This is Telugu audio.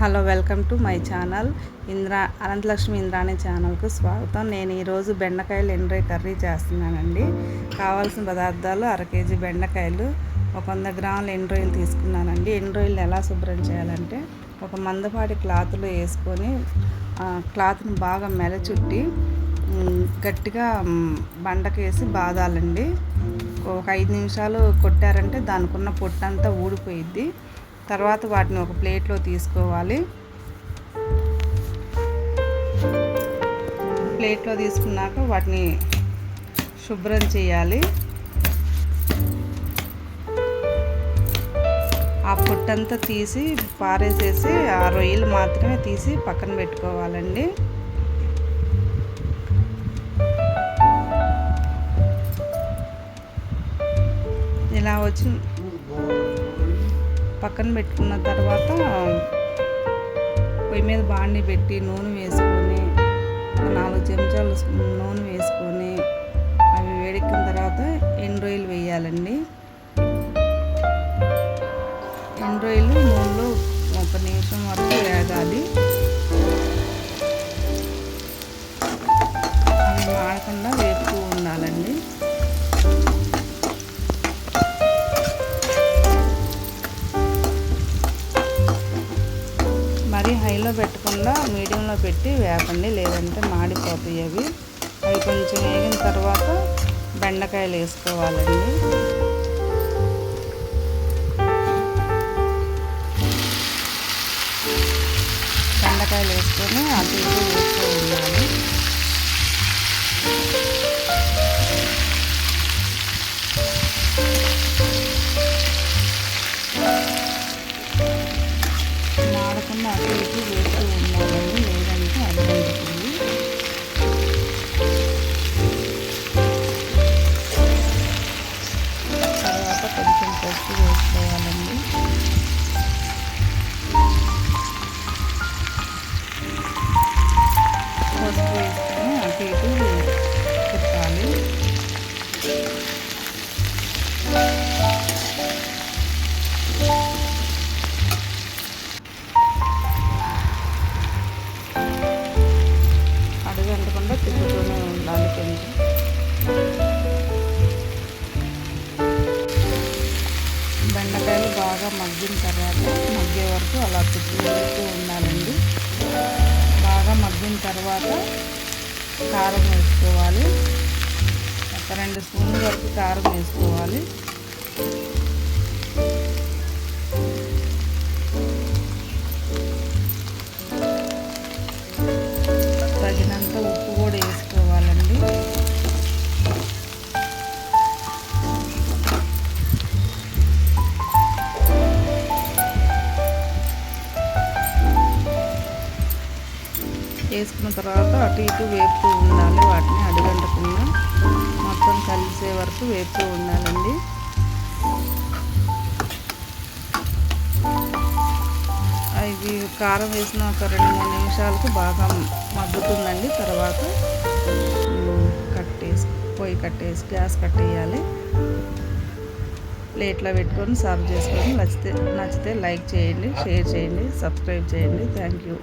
Hello, welcome to my channel. Anantalakshmi Indrani ఛానల్కు స్వాగతం. నేను ఈరోజు బెండకాయలు ఎండ్రాయి కర్రీ చేస్తున్నానండి. కావాల్సిన పదార్థాలు: 1/2 కేజీ బెండకాయలు, 100 గ్రాముల ఎండ్రాయిలు తీసుకున్నానండి. ఎండ్రాయిలు ఎలా శుభ్రం చేయాలంటే, ఒక మందపాటి క్లాత్లో వేసుకొని క్లాత్ని బాగా మెలచుట్టి గట్టిగా బండకేసి బాదాలండి. ఒక 5 నిమిషాలు కొట్టారంటే దానికి ఉన్న పొట్టంతా ఊడిపోయిద్ది. తర్వాత వాటిని ఒక ప్లేట్లో తీసుకోవాలి. ప్లేట్లో తీసుకున్నాక వాటిని శుభ్రం చేయాలి. ఆ పొట్టంతా తీసి పారేసేసి ఆ రొయ్యలు మాత్రమే తీసి పక్కన పెట్టుకోవాలండి. ఇలా వచ్చి పక్కన పెట్టుకున్న తర్వాత పొయ్యి మీద బాండి పెట్టి నూనె వేసుకొని 4 చెంచాలు నూనె వేసుకొని అవి వేడెక్కిన తర్వాత ఎండ్రాయిలు వేయాలండి. ఎండ్రాయిలు నూనెలో 1 నిమిషం వరకు వేగాలి. అవి మాడకుండా వేపుతూ ఉండాలండి. మరీ హైలో పెట్టకుండా మీడియంలో పెట్టి వేపండి, లేదంటే మాడిపోతాయి అవి. కొంచెం వేగిన తర్వాత బెండకాయలు వేసుకోవాలండి. బెండకాయలు వేసుకొని అటు ఇటు వేస్తూ ఉండాలి. మాడకుండా అటు ఇటు వేస్తూ ఉండాలండి, లేదంటే అడ్డంటుంది. తర్వాత కొంచెం పసుపు వేసుకోవాలండి. పసుపు వేసుకొని అటు ఇటు తిప్పాలి. అడుగంటకుండా తిప్పుతూనే ఉండాలి. కొంచెం బెండకాయలు బాగా మగ్గిన తర్వాత మగ్గే వరకు అలా తిప్పుతూ ఉండాలండి. బాగా మగ్గిన తర్వాత కారం వేసుకోవాలి. ఒక 2 స్పూన్ల వరకు కారం వేసుకోవాలి. తగినంత ఉప్పు కూడా వేసుకోవాలండి. వేసుకున్న తర్వాత అటు ఇటు వేపుతూ ఉండాలి. వాటిని అడుగంటకుండా మొత్తం కలిసే వరకు వేపుతూ ఉండాలండి. ఇవి కారం వేసిన ఒక 2-3 నిమిషాలకు బాగా మగ్గుతుందండి. తర్వాత పొయ్యి కట్టేసి గ్యాస్ కట్టేయాలి. ప్లేట్లో పెట్టుకొని సర్వ్ చేసుకొని నచ్చితే లైక్ చేయండి, షేర్ చేయండి, సబ్స్క్రైబ్ చేయండి. Thank you.